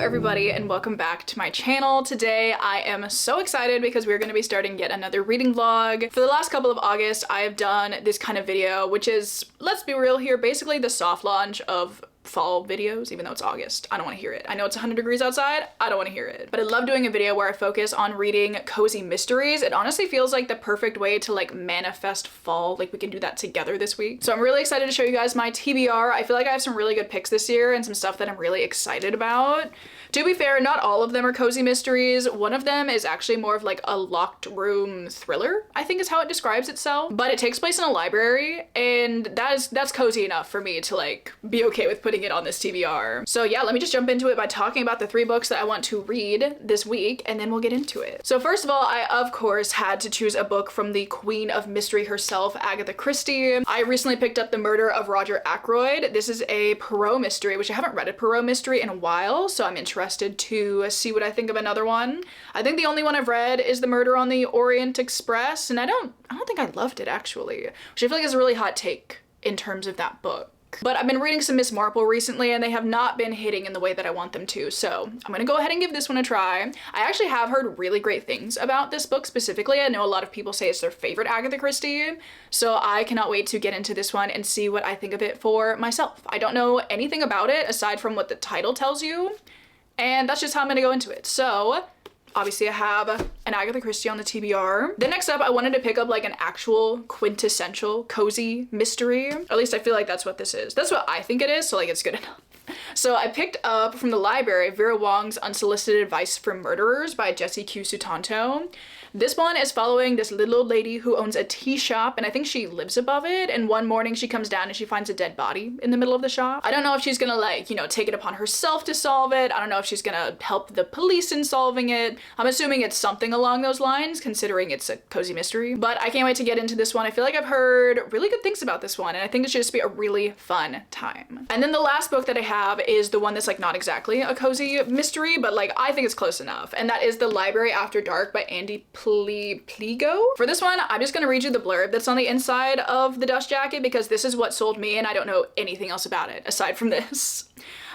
everybody and welcome back to my channel. Today I am so excited because we're going to be starting yet another reading vlog. For the last couple of August I have done this kind of video, which is, let's be real here, basically the soft launch of fall videos, even though it's August. I don't want to hear it. I know it's 100 degrees outside. I don't want to hear it. But I love doing a video where I focus on reading cozy mysteries. It honestly feels like the perfect way to like manifest fall. Like we can do that together this week. So I'm really excited to show you guys my TBR. I feel like I have some really good picks this year and some stuff that I'm really excited about. To be fair, not all of them are cozy mysteries. One of them is actually more of like a locked room thriller, I think is how it describes itself. But it takes place in a library and that's cozy enough for me to like be okay with putting it on this TBR. So yeah, let me just jump into it by talking about the 3 books that I want to read this week and then we'll get into it. So first of all, I of course had to choose a book from the queen of mystery herself, Agatha Christie. I recently picked up The Murder of Roger Ackroyd. This is a Poirot mystery, which I haven't read a Poirot mystery in a while, so I'm interested to see what I think of another one. I think the only one I've read is The Murder on the Orient Express, and I don't think I loved it actually, which I feel like is a really hot take in terms of that book. But I've been reading some Miss Marple recently and they have not been hitting in the way that I want them to, so I'm gonna go ahead and give this one a try. I actually have heard really great things about this book specifically. I know a lot of people say it's their favorite Agatha Christie, so I cannot wait to get into this one and see what I think of it for myself. I don't know anything about it aside from what the title tells you, and that's just how I'm gonna go into it. So obviously I have an Agatha Christie on the TBR. Then next up, I wanted to pick up like an actual quintessential cozy mystery. Or at least I feel like that's what this is. That's what I think it is, so like it's good enough. So I picked up from the library Vera Wong's Unsolicited Advice for Murderers by Jessie Q. Sutanto. This one is following this little old lady who owns a tea shop and I think she lives above it, and one morning she comes down and she finds a dead body in the middle of the shop. I don't know if she's gonna like, you know, take it upon herself to solve it. I don't know if she's gonna help the police in solving it. I'm assuming it's something along those lines considering it's a cozy mystery, but I can't wait to get into this one. I feel like I've heard really good things about this one and I think it should just be a really fun time. And then the last book that I have is the one that's like not exactly a cozy mystery, but like I think it's close enough, and that is The Library After Dark by Andy Pliego. For this one, I'm just gonna read you the blurb that's on the inside of the dust jacket because this is what sold me and I don't know anything else about it aside from this.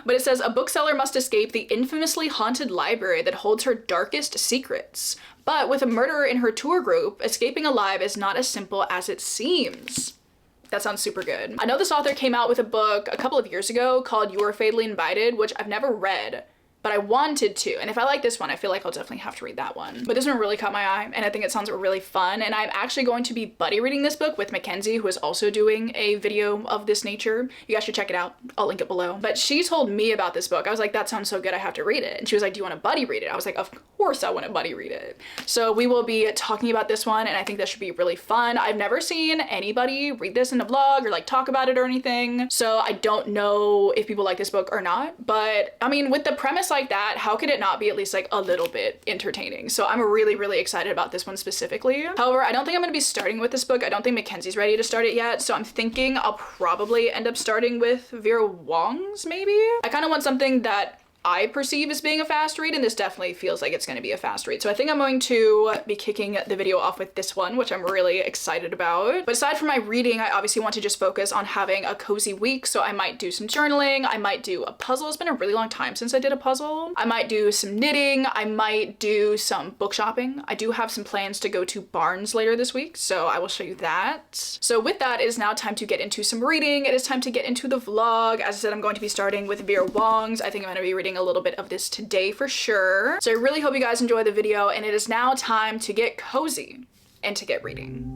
But it says, a bookseller must escape the infamously haunted library that holds her darkest secrets. But with a murderer in her tour group, escaping alive is not as simple as it seems. That sounds super good. I know this author came out with a book a couple of years ago called You Are Fatally Invited, which I've never read, but I wanted to. And if I like this one, I feel like I'll definitely have to read that one. But this one really caught my eye and I think it sounds really fun. And I'm actually going to be buddy reading this book with Mackenzie, who is also doing a video of this nature. You guys should check it out. I'll link it below. But she told me about this book. I was like, that sounds so good, I have to read it. And she was like, do you want to buddy read it? I was like, of course I want to buddy read it. So we will be talking about this one and I think that should be really fun. I've never seen anybody read this in a vlog or like talk about it or anything. So I don't know if people like this book or not. But I mean, with the premise like that, how could it not be at least like a little bit entertaining? So I'm really excited about this one specifically. However, I don't think I'm gonna be starting with this book. I don't think Mackenzie's ready to start it yet, so I'm thinking I'll probably end up starting with Vera Wong's maybe. I kind of want something that I perceive as being a fast read, and this definitely feels like it's going to be a fast read. So I think I'm going to be kicking the video off with this one, which I'm really excited about. But aside from my reading, I obviously want to just focus on having a cozy week. So I might do some journaling. I might do a puzzle. It's been a really long time since I did a puzzle. I might do some knitting. I might do some book shopping. I do have some plans to go to Barnes later this week, so I will show you that. So with that, it is now time to get into some reading. It is time to get into the vlog. As I said, I'm going to be starting with Vera Wong's. I think I'm going to be reading a little bit of this today for sure. So I really hope you guys enjoy the video, and it is now time to get cozy and to get reading.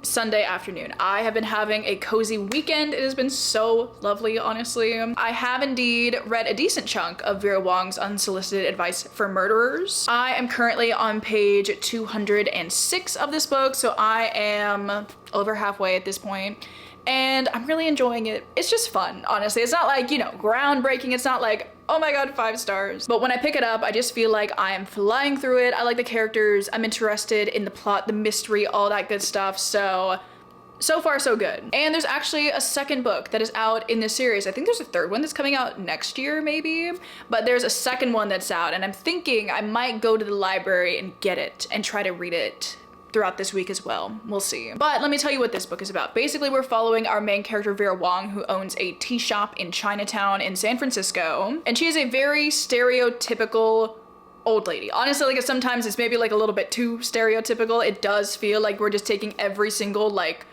Sunday afternoon. I have been having a cozy weekend. It has been so lovely, honestly. I have indeed read a decent chunk of Vera Wong's Unsolicited Advice for Murderers. I am currently on page 206 of this book, so I am over halfway at this point. And I'm really enjoying it. It's just fun, honestly. It's not like, you know, groundbreaking. It's not like, oh my god, 5 stars. But when I pick it up, I just feel like I am flying through it. I like the characters. I'm interested in the plot, the mystery, all that good stuff. So far so good. And there's actually a second book that is out in this series. I think there's a third one that's coming out next year maybe, but there's a second one that's out, and I'm thinking I might go to the library and get it and try to read it throughout this week as well. We'll see. But let me tell you what this book is about. Basically, we're following our main character, Vera Wong, who owns a tea shop in Chinatown in San Francisco. And she is a very stereotypical old lady. Honestly, like sometimes it's maybe like a little bit too stereotypical. It does feel like we're just taking every single like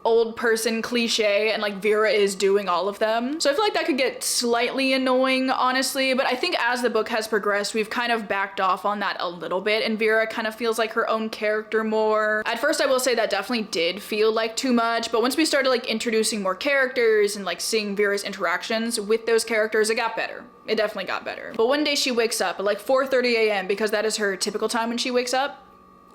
old person cliche and like Vera is doing all of them. So I feel like that could get slightly annoying, honestly, but I think as the book has progressed, we've kind of backed off on that a little bit, and Vera kind of feels like her own character more. At first, I will say that definitely did feel like too much, but once we started like introducing more characters and like seeing Vera's interactions with those characters, it got better. It definitely got better. But one day she wakes up at like 4:30 a.m. because that is her typical time when she wakes up.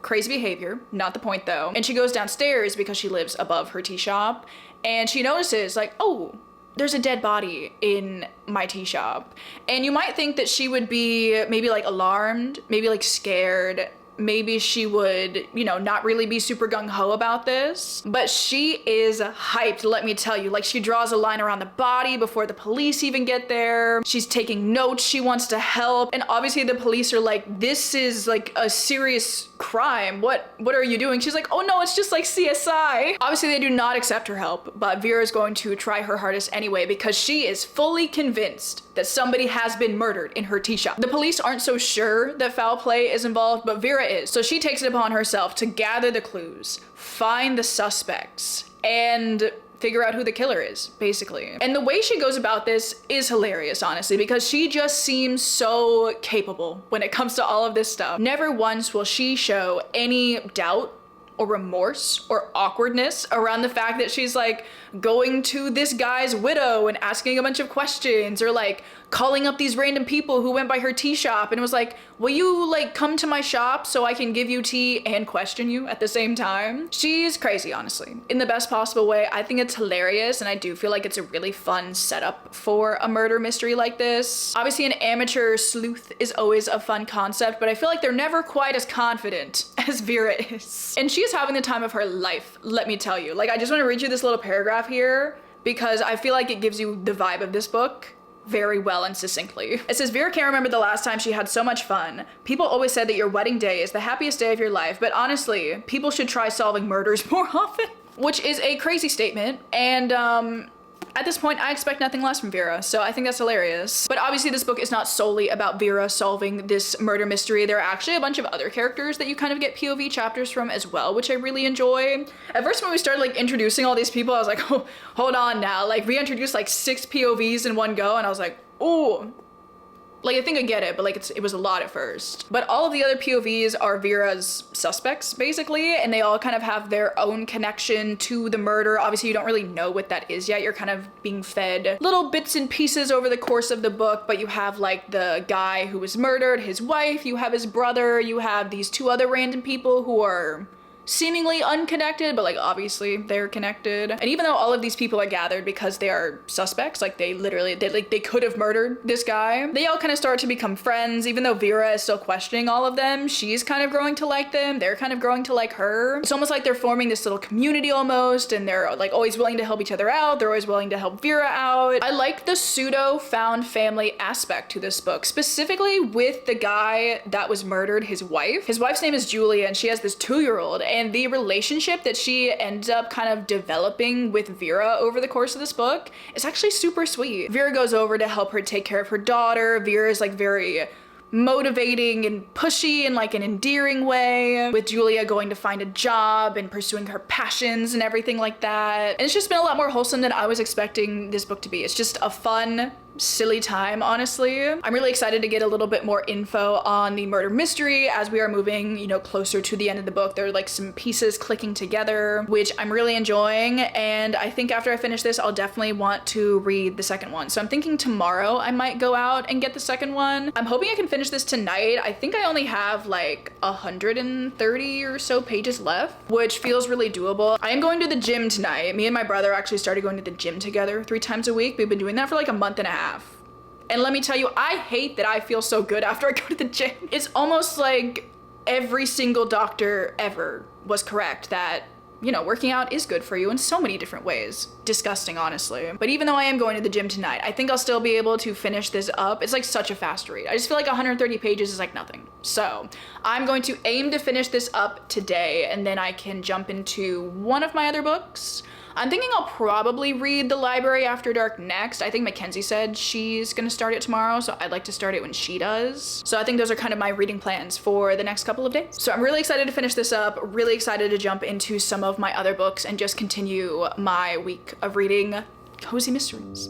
Crazy behavior, not the point though. And she goes downstairs because she lives above her tea shop, and she notices like, oh, there's a dead body in my tea shop. And you might think that she would be maybe like alarmed, maybe like scared, maybe she would, you know, not really be super gung-ho about this, but she is hyped, let me tell you. Like, she draws a line around the body before the police even get there. She's taking notes, she wants to help, and obviously the police are like, this is like a serious crime. What are you doing? She's like, oh no, it's just like CSI. Obviously they do not accept her help, but Vera is going to try her hardest anyway because she is fully convinced that somebody has been murdered in her tea shop. The police aren't so sure that foul play is involved, but Vera is. So she takes it upon herself to gather the clues, find the suspects, and figure out who the killer is, basically. And the way she goes about this is hilarious, honestly, because she just seems so capable when it comes to all of this stuff. Never once will she show any doubt or remorse or awkwardness around the fact that she's like going to this guy's widow and asking a bunch of questions, or like calling up these random people who went by her tea shop and was like, will you like come to my shop so I can give you tea and question you at the same time? She's crazy, honestly, in the best possible way. I think it's hilarious, and I do feel like it's a really fun setup for a murder mystery like this. Obviously an amateur sleuth is always a fun concept, but I feel like they're never quite as confident as Vera is. And she is having the time of her life, let me tell you. Like, I just want to read you this little paragraph here because I feel like it gives you the vibe of this book very well and succinctly. It says, Vera can't remember the last time she had so much fun. People always said that your wedding day is the happiest day of your life, but honestly, people should try solving murders more often. Which is a crazy statement, and at this point, I expect nothing less from Vera, so I think that's hilarious. But obviously this book is not solely about Vera solving this murder mystery. There are actually a bunch of other characters that you kind of get POV chapters from as well, which I really enjoy. At first when we started like introducing all these people, I was like, oh, hold on now. Like, we introduced like 6 POVs in one go, and I was like, ooh. Like, I think I get it, but like it was a lot at first. But all of the other POVs are Vera's suspects, basically, and they all kind of have their own connection to the murder. Obviously, you don't really know what that is yet. You're kind of being fed little bits and pieces over the course of the book, but you have like the guy who was murdered, his wife, you have his brother, you have these 2 other random people who are seemingly unconnected, but like obviously they're connected. And even though all of these people are gathered because they are suspects, like they could have murdered this guy, they all kind of start to become friends. Even though Vera is still questioning all of them, she's kind of growing to like them, they're kind of growing to like her. It's almost like they're forming this little community almost, and they're like always willing to help each other out. They're always willing to help Vera out. I like the pseudo found family aspect to this book, specifically with the guy that was murdered, his wife. His wife's name is Julia, and she has this 2-year-old, and the relationship that she ends up kind of developing with Vera over the course of this book is actually super sweet. Vera goes over to help her take care of her daughter. Vera is like very motivating and pushy in like an endearing way, with Julia going to find a job and pursuing her passions and everything like that. And it's just been a lot more wholesome than I was expecting this book to be. It's just a fun, silly time, honestly. I'm really excited to get a little bit more info on the murder mystery as we are moving, you know, closer to the end of the book. There are like some pieces clicking together, which I'm really enjoying. And I think after I finish this, I'll definitely want to read the second one. So I'm thinking tomorrow I might go out and get the second one. I'm hoping I can finish this tonight. I think I only have like 130 or so pages left, which feels really doable. I am going to the gym tonight. Me and my brother actually started going to the gym together 3 times a week. We've been doing that for like a month and a half. And let me tell you, I hate that I feel so good after I go to the gym. It's almost like every single doctor ever was correct that, you know, working out is good for you in so many different ways. Disgusting, honestly. But even though I am going to the gym tonight, I think I'll still be able to finish this up. It's like such a fast read. I just feel like 130 pages is like nothing. So I'm going to aim to finish this up today, and then I can jump into one of my other books. I'm thinking I'll probably read The Library After Dark next. I think Mackenzie said she's gonna start it tomorrow, so I'd like to start it when she does. So I think those are kind of my reading plans for the next couple of days. So I'm really excited to finish this up, really excited to jump into some of my other books and just continue my week of reading cozy mysteries.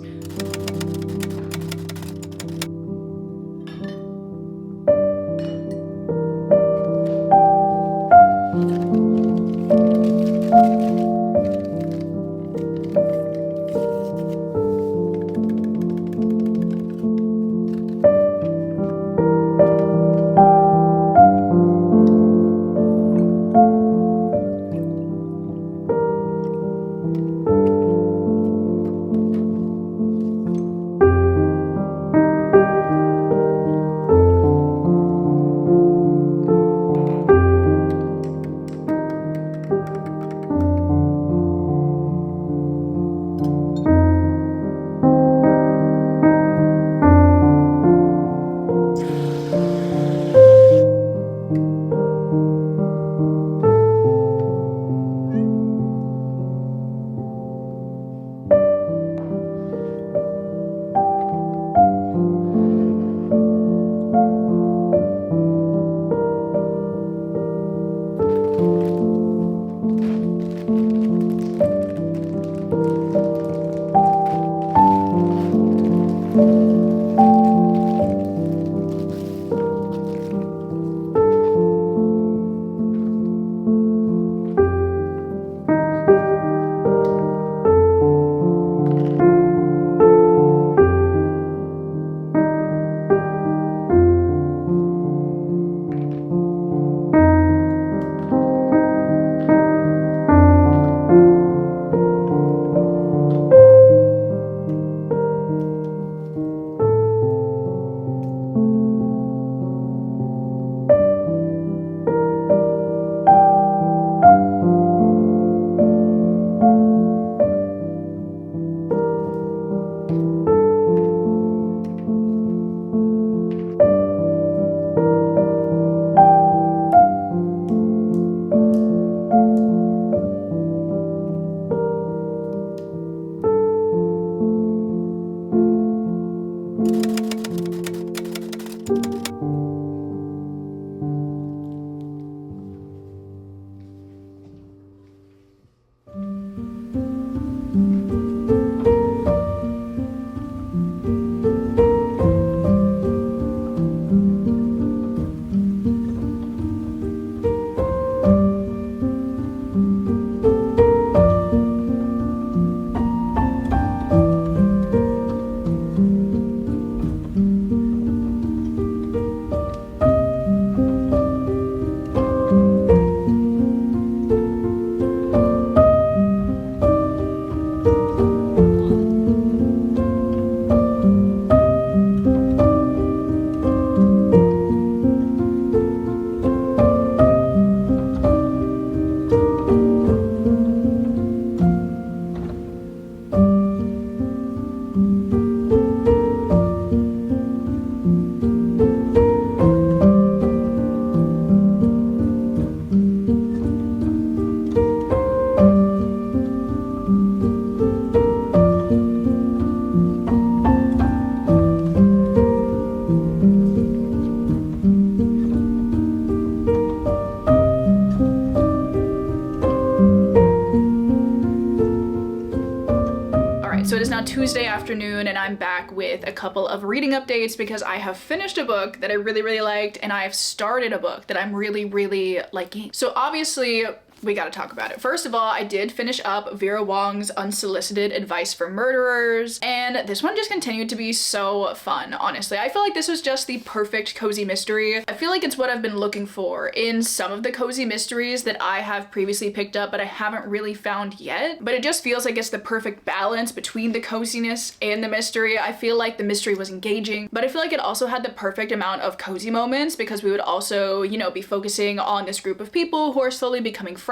So it is now Tuesday afternoon and I'm back with a couple of reading updates because I have finished a book that I really liked and I have started a book that I'm really liking. So obviously, we gotta talk about it. First of all, I did finish up Vera Wong's Unsolicited Advice for Murderers, and this one just continued to be so fun, honestly. I feel like this was just the perfect cozy mystery. I feel like it's what I've been looking for in some of the cozy mysteries that I have previously picked up, but I haven't really found yet. But it just feels like it's the perfect balance between the coziness and the mystery. I feel like the mystery was engaging, but I feel like it also had the perfect amount of cozy moments because we would also, you know, be focusing on this group of people who are slowly becoming friends.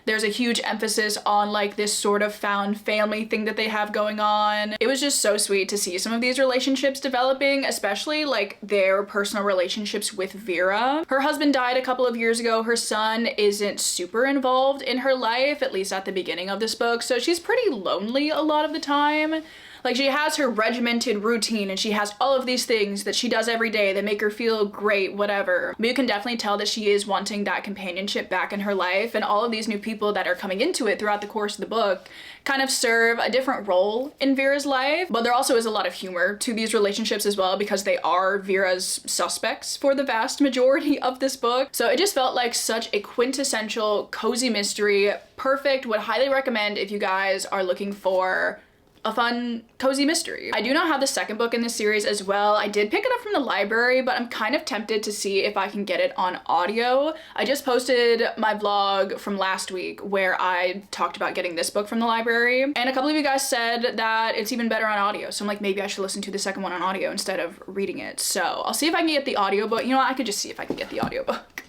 There's a huge emphasis on like this sort of found family thing that they have going on. It was just so sweet to see some of these relationships developing, especially like their personal relationships with Vera. Her husband died a couple of years ago. Her son isn't super involved in her life, at least at the beginning of this book, so she's pretty lonely a lot of the time. Like, she has her regimented routine and she has all of these things that she does every day that make her feel great, whatever. But you can definitely tell that she is wanting that companionship back in her life, and all of these new people that are coming into it throughout the course of the book kind of serve a different role in Vera's life. But there also is a lot of humor to these relationships as well because they are Vera's suspects for the vast majority of this book. So it just felt like such a quintessential cozy mystery. Perfect. Would highly recommend if you guys are looking for a fun, cozy mystery. I do not have the second book in this series as well. I did pick it up from the library, but I'm kind of tempted to see if I can get it on audio. I just posted my vlog from last week where I talked about getting this book from the library, and a couple of you guys said that it's even better on audio. So I'm like, maybe I should listen to the second one on audio instead of reading it. So I'll see if I can get the audiobook. You know what? I could just see if I can get the audiobook.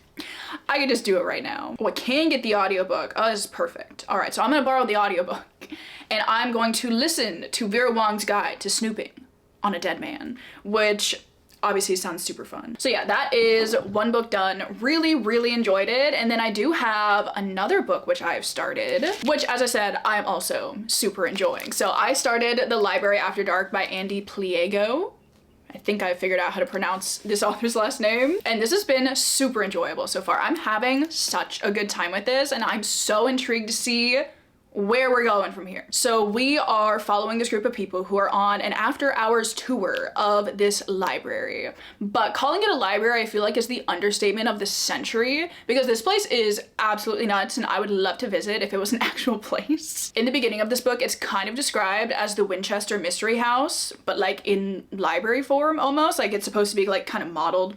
I could just do it right now. Oh, I can get the audiobook. Oh, this is perfect. All right, so I'm gonna borrow the audiobook and I'm going to listen to Vera Wong's Guide to Snooping on a Dead Man, which obviously sounds super fun. So yeah, that is one book done. Really enjoyed it. And then I do have another book which I have started, which, as I said, I'm also super enjoying. So I started The Library After Dark by Andy Pliego. I think I figured out how to pronounce this author's last name. And this has been super enjoyable so far. I'm having such a good time with this and I'm so intrigued to see where we're going from here. So we are following this group of people who are on an after hours tour of this library. But calling it a library, I feel like, is the understatement of the century because this place is absolutely nuts and I would love to visit if it was an actual place. In the beginning of this book, it's kind of described as the Winchester Mystery House, but like in library form almost. Like it's supposed to be like kind of modeled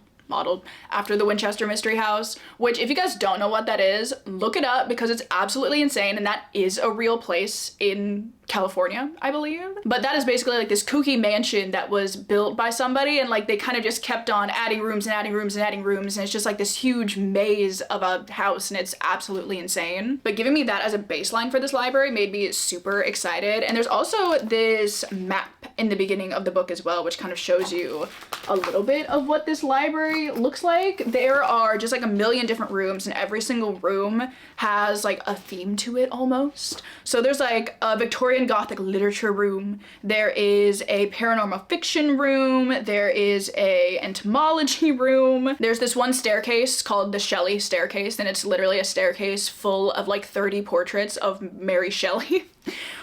after the Winchester Mystery House, which if you guys don't know what that is, look it up because it's absolutely insane and that is a real place in California, I believe. But that is basically like this kooky mansion that was built by somebody and like they kind of just kept on adding rooms and adding rooms and adding rooms and it's just like this huge maze of a house and it's absolutely insane. But giving me that as a baseline for this library made me super excited. And there's also this map in the beginning of the book as well, which kind of shows you a little bit of what this library looks like. There are just like a million different rooms and every single room has like a theme to it almost. So there's like a Victorian Gothic literature room, there is a paranormal fiction room, there is a entomology room, there's this one staircase called the Shelley staircase and it's literally a staircase full of like 30 portraits of Mary Shelley.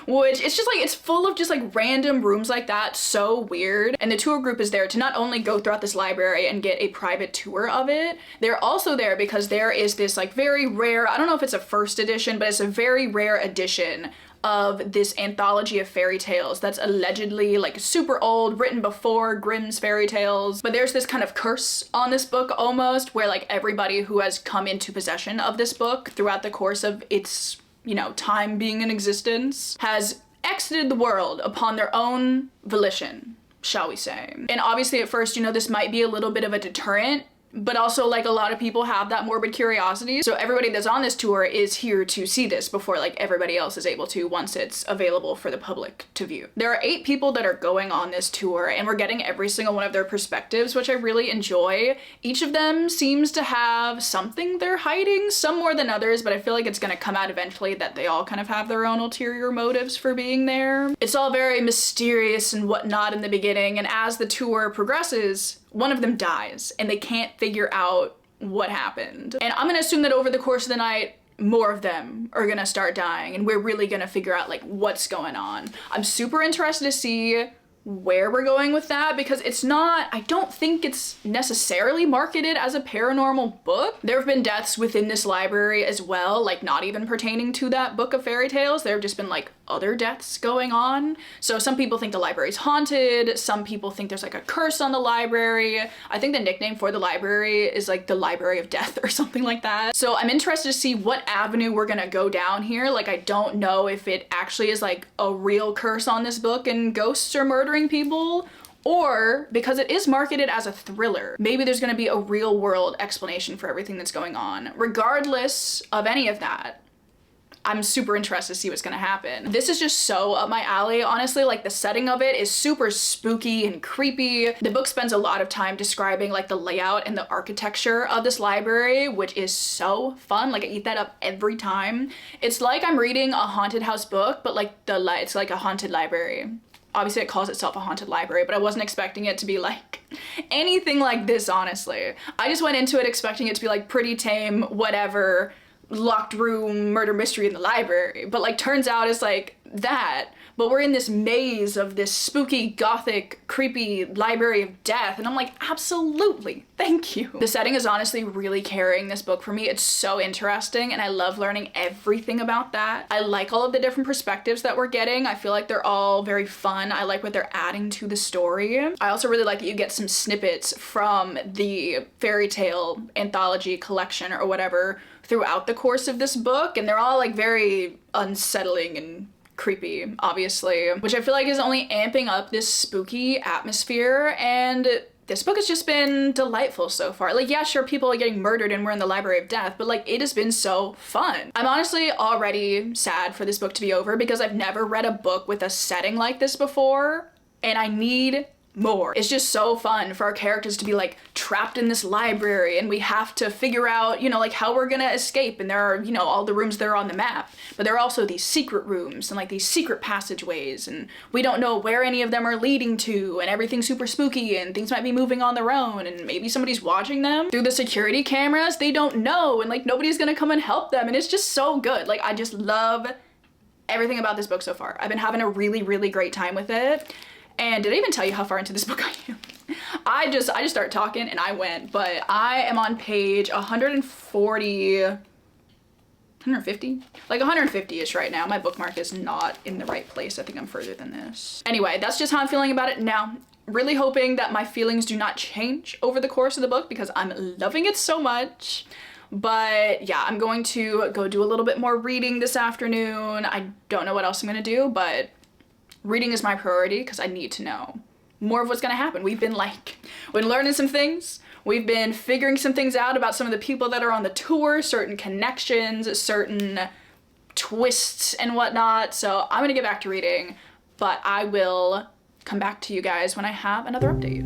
Which it's just like, it's full of just like random rooms like that, so weird. And the tour group is there to not only go throughout this library and get a private tour of it, they're also there because there is this like very rare, I don't know if it's a first edition, but it's a very rare edition of this anthology of fairy tales that's allegedly like super old, written before Grimm's fairy tales. But there's this kind of curse on this book almost, where like everybody who has come into possession of this book throughout the course of its, you know, time being in existence has exited the world upon their own volition, shall we say. And obviously at first, you know, this might be a little bit of a deterrent, but also like a lot of people have that morbid curiosity. So everybody that's on this tour is here to see this before like everybody else is able to once it's available for the public to view. There are 8 people that are going on this tour and we're getting every single one of their perspectives, which I really enjoy. Each of them seems to have something they're hiding, some more than others, but I feel like it's gonna come out eventually that they all kind of have their own ulterior motives for being there. It's all very mysterious and whatnot in the beginning, and as the tour progresses, one of them dies and they can't figure out what happened. And I'm gonna assume that over the course of the night, more of them are gonna start dying and we're really gonna figure out like what's going on. I'm super interested to see where we're going with that, because I don't think it's necessarily marketed as a paranormal book. There have been deaths within this library as well, like not even pertaining to that book of fairy tales. There have just been like other deaths going on. So some people think the library's haunted, some people think there's like a curse on the library. I think the nickname for the library is like the Library of Death or something like that. So I'm interested to see what avenue we're gonna go down here. Like I don't know if it actually is like a real curse on this book and ghosts are murdering people, or because it is marketed as a thriller, maybe there's gonna be a real world explanation for everything that's going on. Regardless of any of that, I'm super interested to see what's gonna happen. This is just so up my alley, honestly. Like the setting of it is super spooky and creepy. The book spends a lot of time describing like the layout and the architecture of this library, which is so fun. Like I eat that up every time. It's like I'm reading a haunted house book, but like it's like a haunted library. Obviously it calls itself a haunted library, but I wasn't expecting it to be like anything like this, honestly. I just went into it expecting it to be like pretty tame, whatever, locked room murder mystery in the library, but like turns out it's like that, but we're in this maze of this spooky gothic creepy library of death, and I'm like, absolutely, thank you. The setting is honestly really carrying this book for me. It's so interesting and I love learning everything about that. I like all of the different perspectives that we're getting. I feel like they're all very fun. I like what they're adding to the story. I also really like that you get some snippets from the fairy tale anthology collection or whatever throughout the course of this book, and they're all like very unsettling and creepy, obviously, which I feel like is only amping up this spooky atmosphere, and this book has just been delightful so far. Like, yeah, sure, people are getting murdered and we're in the Library of Death, but like, it has been so fun. I'm honestly already sad for this book to be over because I've never read a book with a setting like this before, and I need more. It's just so fun for our characters to be like trapped in this library and we have to figure out, you know, like how we're gonna escape, and there are, you know, all the rooms that are on the map, but there are also these secret rooms and like these secret passageways, and we don't know where any of them are leading to, and everything's super spooky and things might be moving on their own and maybe somebody's watching them through the security cameras. They don't know, and like nobody's gonna come and help them, and it's just so good. Like I just love everything about this book so far. I've been having a really, really great time with it. And did I even tell you how far into this book I am? I just started talking and I went, but I am on page 140, 150? Like 150-ish right now. My bookmark is not in the right place. I think I'm further than this. Anyway, that's just how I'm feeling about it now. Really hoping that my feelings do not change over the course of the book because I'm loving it so much. But yeah, I'm going to go do a little bit more reading this afternoon. I don't know what else I'm gonna do, but reading is my priority because I need to know more of what's gonna happen. We've been learning some things. We've been figuring some things out about some of the people that are on the tour, certain connections, certain twists and whatnot. So I'm gonna get back to reading, but I will come back to you guys when I have another update.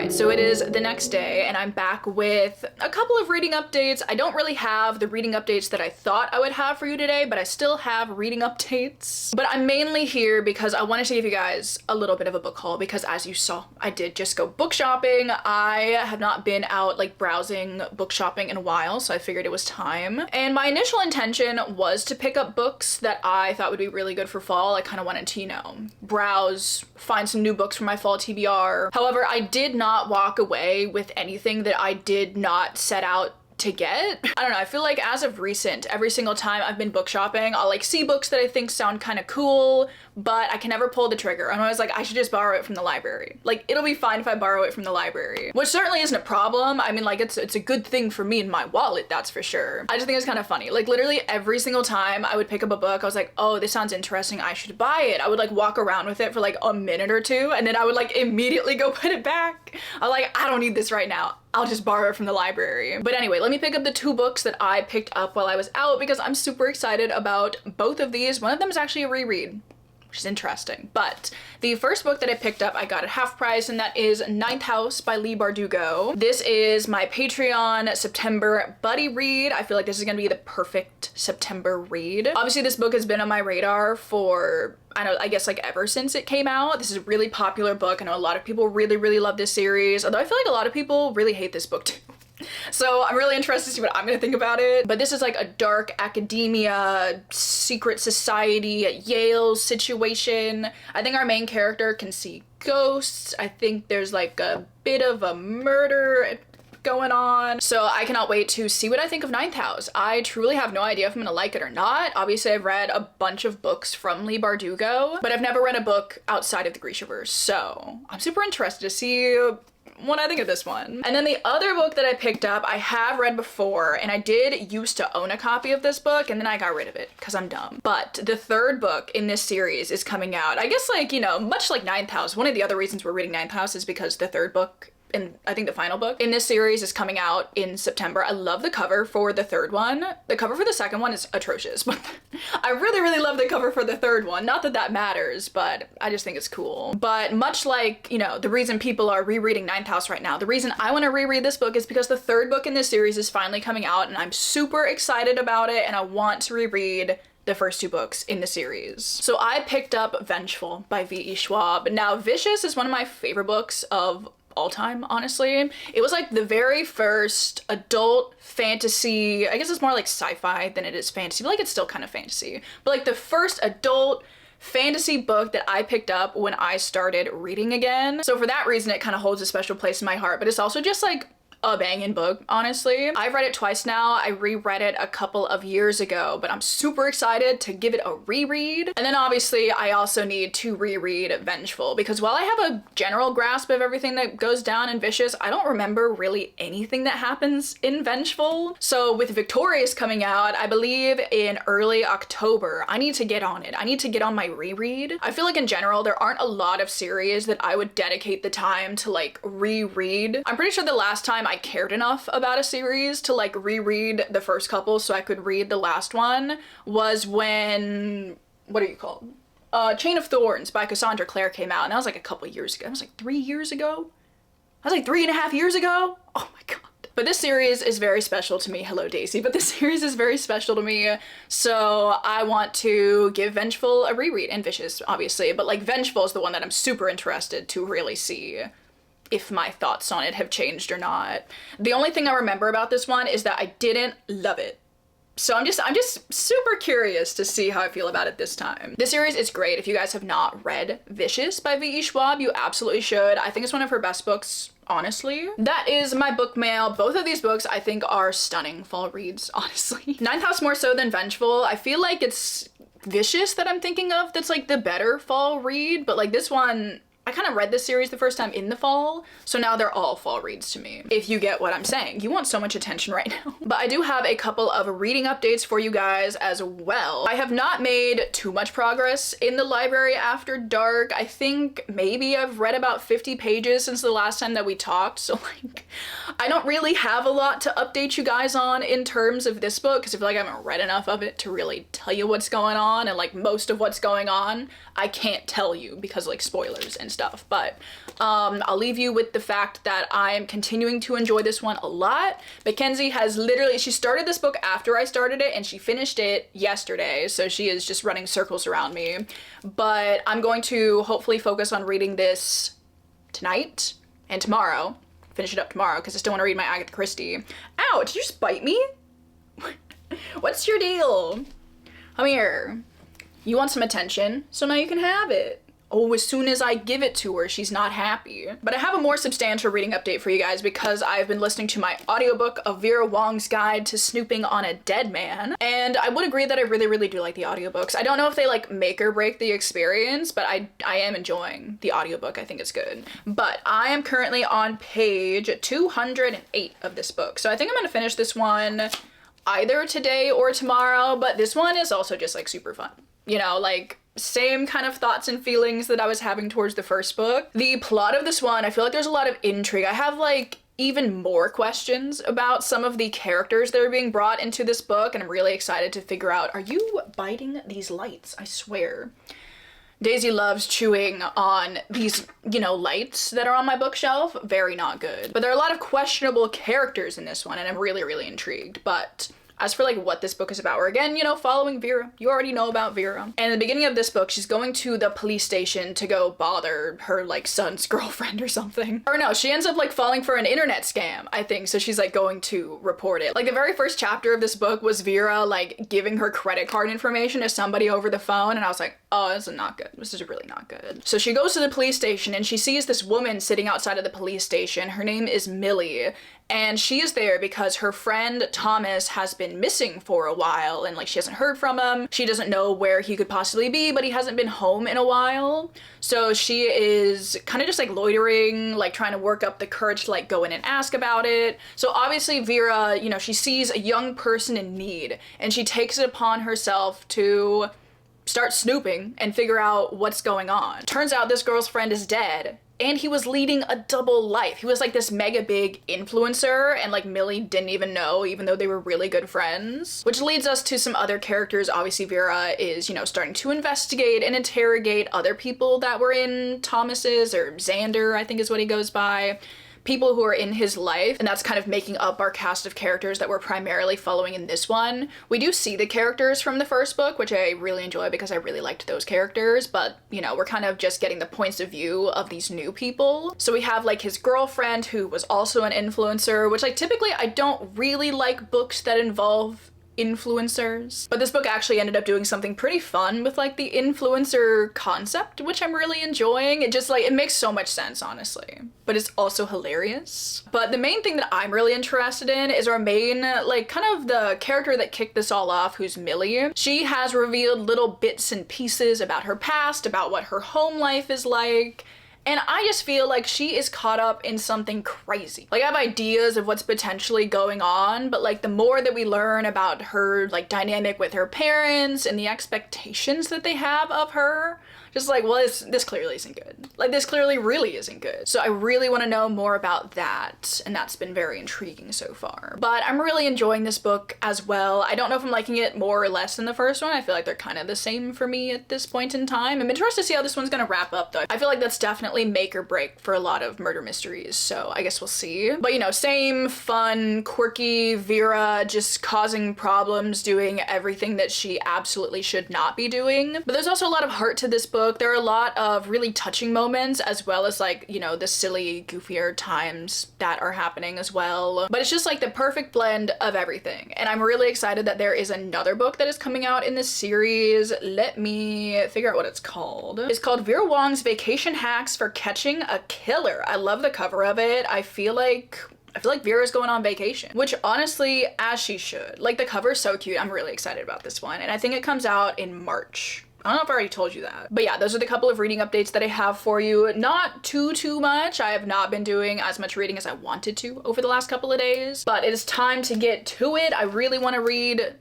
right, so it is the next day and I'm back with a couple of reading updates. I don't really have the reading updates that I thought I would have for you today, but I still have reading updates. But I'm mainly here because I wanted to give you guys a little bit of a book haul because as you saw, I did just go book shopping. I have not been out like browsing book shopping in a while, so I figured it was time. And my initial intention was to pick up books that I thought would be really good for fall. I kind of wanted to, you know, browse, find some new books for my fall TBR. However, I did not walk away with anything that I did not set out to get. I don't know, I feel like as of recent, every single time I've been book shopping, I'll like see books that I think sound kind of cool, but I can never pull the trigger. I'm always like, I should just borrow it from the library. Like, it'll be fine if I borrow it from the library. Which certainly isn't a problem. I mean, like, it's a good thing for me in my wallet, that's for sure. I just think it's kind of funny. Like, literally every single time I would pick up a book, I was like, oh, this sounds interesting, I should buy it. I would like walk around with it for like a minute or two, and then I would like immediately go put it back. I'm like, I don't need this right now. I'll just borrow it from the library. But anyway, let me pick up the two books that I picked up while I was out because I'm super excited about both of these. One of them is actually a reread, which is interesting. But the first book that I picked up, I got at half price, and that is Ninth House by Leigh Bardugo. This is my Patreon September buddy read. I feel like this is gonna be the perfect September read. Obviously, this book has been on my radar for, I guess like ever since it came out. This is a really popular book. I know a lot of people really love this series, although I feel like a lot of people really hate this book too. So I'm really interested to see what I'm gonna think about it. But this is like a dark academia, secret society at Yale situation. I think our main character can see ghosts. I think there's like a bit of a murder going on. So I cannot wait to see what I think of Ninth House. I truly have no idea if I'm gonna like it or not. Obviously, I've read a bunch of books from Leigh Bardugo, but I've never read a book outside of the Grishaverse. So I'm super interested to see what I think of this one. And then the other book that I picked up, I have read before, and I did used to own a copy of this book, and then I got rid of it because I'm dumb. But the third book in this series is coming out. I guess like, you know, much like Ninth House, one of the other reasons we're reading Ninth House is because the third book, and I think the final book in this series, is coming out in September. I love the cover for the third one. The cover for the second one is atrocious, but I really love the cover for the third one. Not that that matters, but I just think it's cool. But much like, you know, the reason people are rereading Ninth House right now, the reason I want to reread this book is because the third book in this series is finally coming out, and I'm super excited about it, and I want to reread the first two books in the series. So I picked up Vengeful by V.E. Schwab. Now, Vicious is one of my favorite books of all time, honestly. It was like the very first adult fantasy, I guess it's more like sci-fi than it is fantasy, but like it's still kind of fantasy, but like the first adult fantasy book that I picked up when I started reading again. So for that reason, it kind of holds a special place in my heart, but it's also just like a banging book, honestly. I've read it twice now. I reread it a couple of years ago, but I'm super excited to give it a reread. And then obviously I also need to reread Vengeful because while I have a general grasp of everything that goes down in Vicious, I don't remember really anything that happens in Vengeful. So with Victorious coming out, I believe in early October, I need to get on it. I need to get on my reread. I feel like in general, there aren't a lot of series that I would dedicate the time to like reread. I'm pretty sure the last time I cared enough about a series to like reread the first couple so I could read the last one was when, what are you called? Chain of Thorns by Cassandra Clare came out, and that was like a couple years ago. That was like 3 years ago? That was like 3.5 years ago? Oh my god. But this series is very special to me. Hello, Daisy. But this series is very special to me, so I want to give Vengeful a reread, and Vicious, obviously, but like Vengeful is the one that I'm super interested to really see if my thoughts on it have changed or not. The only thing I remember about this one is that I didn't love it. So I'm just super curious to see how I feel about it this time. This series is great. If you guys have not read Vicious by V.E. Schwab, you absolutely should. I think it's one of her best books, honestly. That is my book mail. Both of these books I think are stunning fall reads, honestly. Ninth House more so than Vengeful. I feel like it's Vicious that I'm thinking of that's like the better fall read, but like this one, I kind of read this series the first time in the fall, so now they're all fall reads to me, if you get what I'm saying. You want so much attention right now. But I do have a couple of reading updates for you guys as well. I have not made too much progress in the library after dark. I think maybe I've read about 50 pages since the last time that we talked, so like, I don't really have a lot to update you guys on in terms of this book, because I feel like I haven't read enough of it to really tell you what's going on, and like most of what's going on, I can't tell you because like spoilers and stuff. stuff. But I'll leave you with the fact that I am continuing to enjoy this one a lot. Mackenzie has literally, she started this book after I started it and she finished it yesterday, so she is just running circles around me. But I'm going to hopefully focus on reading this tonight and tomorrow. Finish it up tomorrow because I still want to read my Agatha Christie. Ow, did you just bite me? What's your deal? Come here. You want some attention, so now you can have it. Oh, as soon as I give it to her, she's not happy. But I have a more substantial reading update for you guys because I've been listening to my audiobook of Vera Wong's Guide to Snooping on a Dead Man. And I would agree that I really, really do like the audiobooks. I don't know if they like make or break the experience, but I am enjoying the audiobook. I think it's good. But I am currently on page 208 of this book. So I think I'm gonna finish this one either today or tomorrow, but this one is also just like super fun. You know, like same kind of thoughts and feelings that I was having towards the first book. The plot of this one, I feel like there's a lot of intrigue. I have like even more questions about some of the characters that are being brought into this book, and I'm really excited to figure out, are you biting these lights? I swear. Daisy loves chewing on these, you know, lights that are on my bookshelf. Very not good. But there are a lot of questionable characters in this one, and I'm really, really intrigued. But as for like what this book is about, we're again, you know, following Vera. You already know about Vera. And in the beginning of this book, she's going to the police station to go bother her like son's girlfriend or something. Or no, she ends up like falling for an internet scam, I think. So she's like going to report it. Like the very first chapter of this book was Vera like giving her credit card information to somebody over the phone. And I was like, oh, this is not good. This is really not good. So she goes to the police station and she sees this woman sitting outside of the police station. Her name is Millie. And she is there because her friend Thomas has been missing for a while and like she hasn't heard from him. She doesn't know where he could possibly be, but he hasn't been home in a while. So she is kind of just like loitering, like trying to work up the courage to like go in and ask about it. So obviously Vera, you know, she sees a young person in need and she takes it upon herself to start snooping and figure out what's going on. Turns out this girl's friend is dead. And he was leading a double life. He was like this mega big influencer and like Millie didn't even know, even though they were really good friends. Which leads us to some other characters. Obviously Vera is, you know, starting to investigate and interrogate other people that were in Thomas's, or Xander, I think is what he goes by. People who are in his life, and that's kind of making up our cast of characters that we're primarily following in this one. We do see the characters from the first book, which I really enjoy because I really liked those characters, but you know, we're kind of just getting the points of view of these new people. So we have like his girlfriend who was also an influencer, which like typically I don't really like books that involve influencers, but this book actually ended up doing something pretty fun with like the influencer concept, which I'm really enjoying. It just like, it makes so much sense, honestly, but it's also hilarious. But the main thing that I'm really interested in is our main, like kind of the character that kicked this all off, who's Millie. She has revealed little bits and pieces about her past, about what her home life is like. And I just feel like she is caught up in something crazy. Like I have ideas of what's potentially going on, but like the more that we learn about her like dynamic with her parents and the expectations that they have of her, just like, well, this clearly isn't good. Like this clearly really isn't good. So I really want to know more about that, and that's been very intriguing so far. But I'm really enjoying this book as well. I don't know if I'm liking it more or less than the first one. I feel like they're kind of the same for me at this point in time. I'm interested to see how this one's gonna wrap up though. I feel like that's definitely make or break for a lot of murder mysteries, so I guess we'll see. But you know, same fun, quirky Vera just causing problems, doing everything that she absolutely should not be doing. But there's also a lot of heart to this book. There are a lot of really touching moments, as well as like, you know, the silly, goofier times that are happening as well. But it's just like the perfect blend of everything. And I'm really excited that there is another book that is coming out in this series. Let me figure out what it's called. It's called Vera Wong's Vacation Hacks for Catching a Killer. I love the cover of it. I feel like Vera's going on vacation, which honestly, as she should. Like the cover is so cute. I'm really excited about this one. And I think it comes out in March. I don't know if I already told you that. But yeah, those are the couple of reading updates that I have for you. Not too much. I have not been doing as much reading as I wanted to over the last couple of days, but it is time to get to it. I really want to read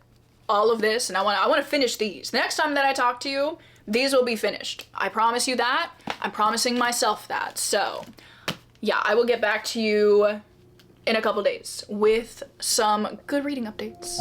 all of this, and I want to finish these. The next time that I talk to you, these will be finished. I promise you that. I'm promising myself that. So yeah, I will get back to you in a couple days with some good reading updates.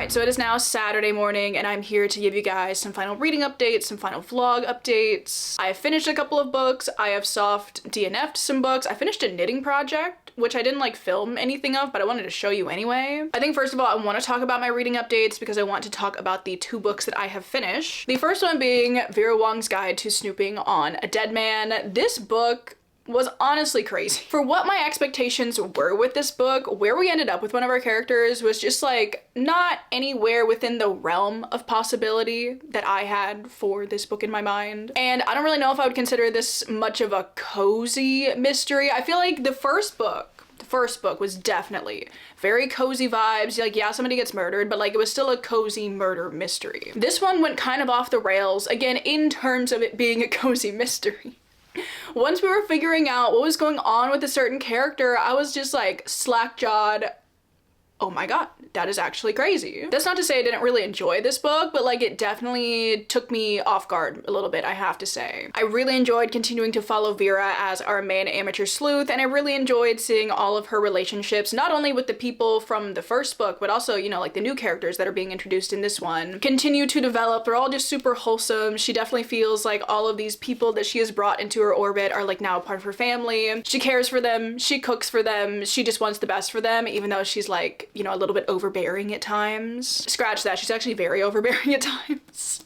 So it is now Saturday morning and I'm here to give you guys some final reading updates, some final vlog updates. I have finished a couple of books. I have soft DNF'd some books. I finished a knitting project, which I didn't like film anything of, but I wanted to show you anyway. I think first of all, I want to talk about my reading updates because I want to talk about the 2 books that I have finished. The first one being Vera Wong's Guide to Snooping on a Dead Man. This book was honestly crazy. For what my expectations were with this book, where we ended up with one of our characters was just like not anywhere within the realm of possibility that I had for this book in my mind. And I don't really know if I would consider this much of a cozy mystery. I feel like the first book was definitely very cozy vibes. Like, yeah, somebody gets murdered, but like it was still a cozy murder mystery. This one went kind of off the rails, again, in terms of it being a cozy mystery. Once we were figuring out what was going on with a certain character, I was just like slack-jawed. Oh my god, that is actually crazy. That's not to say I didn't really enjoy this book, but like it definitely took me off guard a little bit, I have to say. I really enjoyed continuing to follow Vera as our main amateur sleuth, and I really enjoyed seeing all of her relationships, not only with the people from the first book, but also, you know, like the new characters that are being introduced in this one, continue to develop. They're all just super wholesome. She definitely feels like all of these people that she has brought into her orbit are like now a part of her family. She cares for them, she cooks for them, she just wants the best for them, even though she's like, you know, a little bit overbearing at times. Scratch that, she's actually very overbearing at times.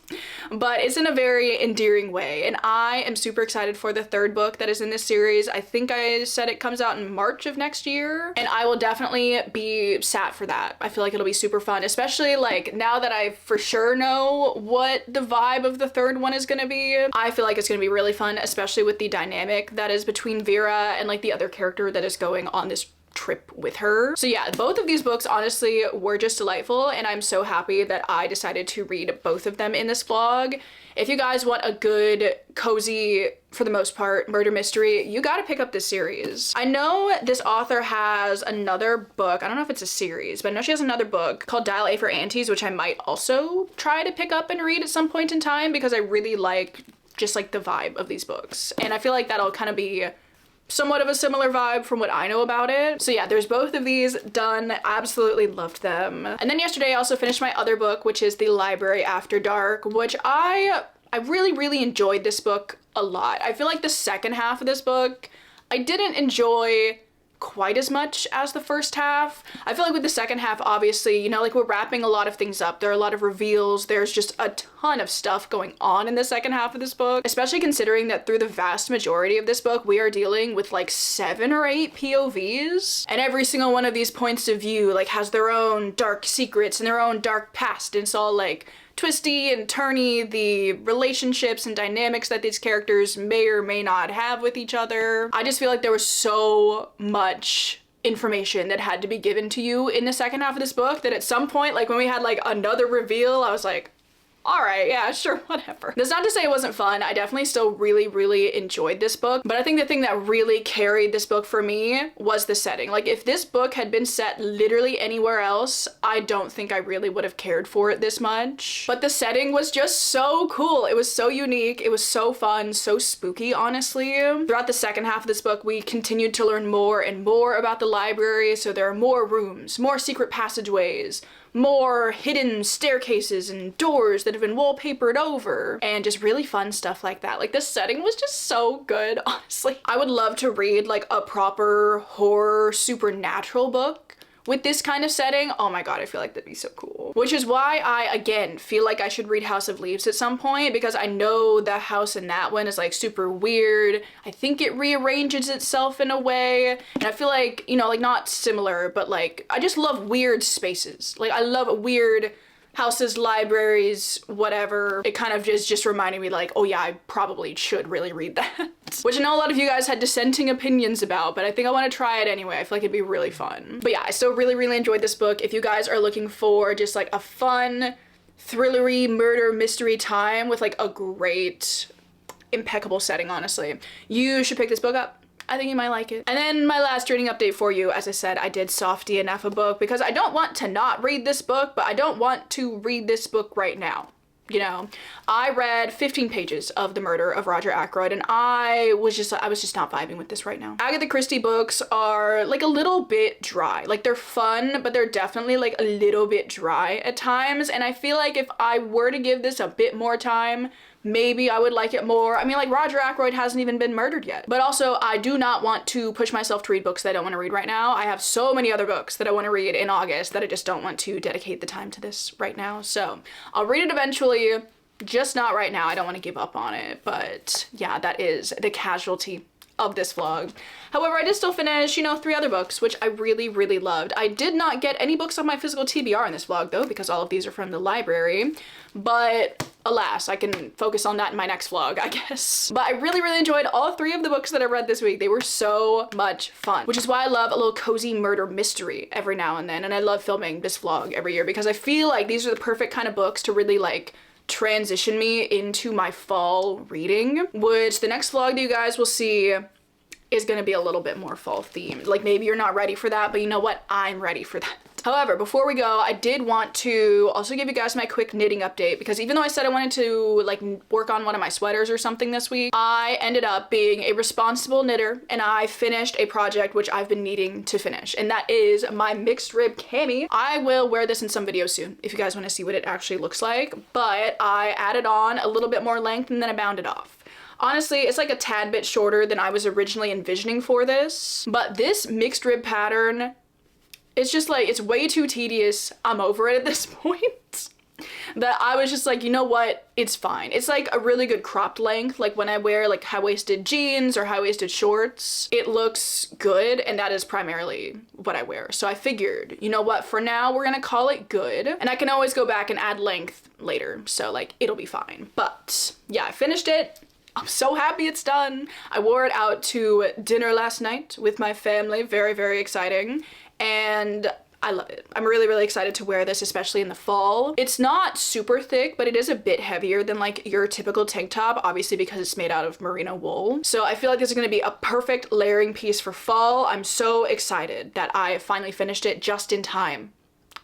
But it's in a very endearing way, and I am super excited for the 3rd book that is in this series. I think I said it comes out in March of next year, and I will definitely be sat for that. I feel like it'll be super fun, especially like now that I for sure know what the vibe of the 3rd one is gonna be. I feel like it's gonna be really fun, especially with the dynamic that is between Vera and like the other character that is going on this trip with her. So yeah, both of these books honestly were just delightful, and I'm so happy that I decided to read both of them in this vlog. If you guys want a good, cozy, for the most part, murder mystery, you gotta pick up this series. I know this author has another book, I don't know if it's a series, but I know she has another book called Dial A for Aunties, which I might also try to pick up and read at some point in time because I really like just like the vibe of these books. And I feel like that'll kind of be somewhat of a similar vibe from what I know about it. So yeah, there's both of these done. Absolutely loved them. And then yesterday I also finished my other book, which is The Library After Dark, which I really enjoyed this book a lot. I feel like the second half of this book I didn't enjoy quite as much as the first half. I feel like with the second half, obviously, you know, like we're wrapping a lot of things up. There are a lot of reveals. There's just a ton of stuff going on in the second half of this book, especially considering that through the vast majority of this book, we are dealing with like 7 or 8 POVs. And every single one of these points of view like has their own dark secrets and their own dark past. And it's all like twisty and turny, the relationships and dynamics that these characters may or may not have with each other. I just feel like there was so much information that had to be given to you in the second half of this book that at some point, like when we had like another reveal, I was like, All right, yeah, sure, whatever. That's not to say it wasn't fun. I definitely still really enjoyed this book, but I think the thing that really carried this book for me was the setting. Like, if this book had been set literally anywhere else, I don't think I really would have cared for it this much. But the setting was just so cool. It was so unique. It was so fun, so spooky, honestly. Throughout the second half of this book, we continued to learn more and more about the library. So there are more rooms, more secret passageways, more hidden staircases and doors that have been wallpapered over, and just really fun stuff like that. Like, this setting was just so good, honestly. I would love to read like a proper horror supernatural book with this kind of setting. Oh my god, I feel like that'd be so cool. Which is why I, again, feel like I should read House of Leaves at some point, because I know the house in that one is like super weird. I think it rearranges itself in a way, and I feel like, you know, like not similar, but like, I just love weird spaces. Like, I love weird houses, libraries, whatever. It kind of is just reminding me like, oh yeah, I probably should really read that. Which I know a lot of you guys had dissenting opinions about, but I think I want to try it anyway. I feel like it'd be really fun. But yeah, I still really enjoyed this book. If you guys are looking for just like a fun, thrillery murder mystery time with like a great, impeccable setting, honestly, you should pick this book up. I think you might like it. And then my last reading update for you, as I said, I did soft DNF a book because I don't want to not read this book, but I don't want to read this book right now. You know, I read 15 pages of The Murder of Roger Ackroyd, and I was just not vibing with this right now. Agatha Christie books are like a little bit dry. Like, they're fun, but they're definitely like a little bit dry at times. And I feel like if I were to give this a bit more time, maybe I would like it more. I mean, like, Roger Ackroyd hasn't even been murdered yet. But also, I do not want to push myself to read books that I don't want to read right now. I have so many other books that I want to read in August that I just don't want to dedicate the time to this right now. So I'll read it eventually, just not right now. I don't want to give up on it. But yeah, that is the casualty of this vlog. However, I did still finish, you know, 3 other books, which I really loved. I did not get any books on my physical TBR in this vlog though, because all of these are from the library, but alas, I can focus on that in my next vlog, I guess. But I really enjoyed all 3 of the books that I read this week. They were so much fun, which is why I love a little cozy murder mystery every now and then, and I love filming this vlog every year because I feel like these are the perfect kind of books to really like transition me into my fall reading, which the next vlog that you guys will see is gonna be a little bit more fall themed. Like, maybe you're not ready for that, but you know what? I'm ready for that. However, before we go, I did want to also give you guys my quick knitting update, because even though I said I wanted to like work on one of my sweaters or something this week, I ended up being a responsible knitter and I finished a project which I've been needing to finish, and that is my mixed rib cami. I will wear this in some videos soon if you guys want to see what it actually looks like, but I added on a little bit more length and then I bound it off. Honestly, it's like a tad bit shorter than I was originally envisioning for this, but this mixed rib pattern, it's just like, it's way too tedious. I'm over it at this point. That I was just like, you know what? It's fine. It's like a really good cropped length. Like when I wear like high-waisted jeans or high-waisted shorts, it looks good, and that is primarily what I wear. So I figured, you know what? For now, we're gonna call it good, and I can always go back and add length later. So like, it'll be fine. But yeah, I finished it. I'm so happy it's done. I wore it out to dinner last night with my family. Very exciting. And I love it. I'm really excited to wear this, especially in the fall. It's not super thick, but it is a bit heavier than like your typical tank top, obviously because it's made out of merino wool. So I feel like this is gonna be a perfect layering piece for fall. I'm so excited that I finally finished it just in time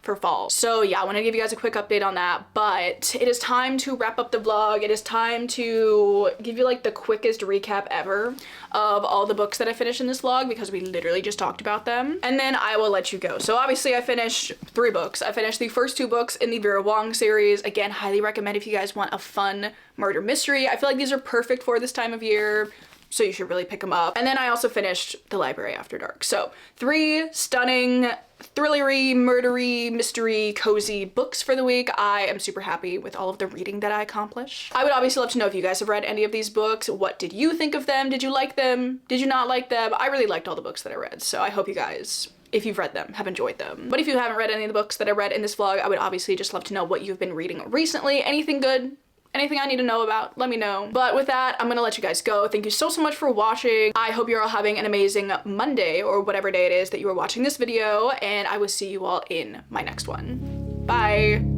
for fall. So yeah, I want to give you guys a quick update on that, but it is time to wrap up the vlog. It is time to give you like the quickest recap ever of all the books that I finished in this vlog, because we literally just talked about them, and then I will let you go. So obviously I finished 3 books. I finished the first 2 books in the Vera Wong series. Again, highly recommend if you guys want a fun murder mystery. I feel like these are perfect for this time of year, so you should really pick them up. And then I also finished The Library After Dark. So 3 stunning, thrillery, murdery, mystery, cozy books for the week. I am super happy with all of the reading that I accomplished. I would obviously love to know if you guys have read any of these books. What did you think of them? Did you like them? Did you not like them? I really liked all the books that I read, so I hope you guys, if you've read them, have enjoyed them. But if you haven't read any of the books that I read in this vlog, I would obviously just love to know what you've been reading recently. Anything good? Anything I need to know about, let me know. But with that, I'm gonna let you guys go. Thank you so much for watching. I hope you're all having an amazing Monday, or whatever day it is that you are watching this video, and I will see you all in my next one. Bye.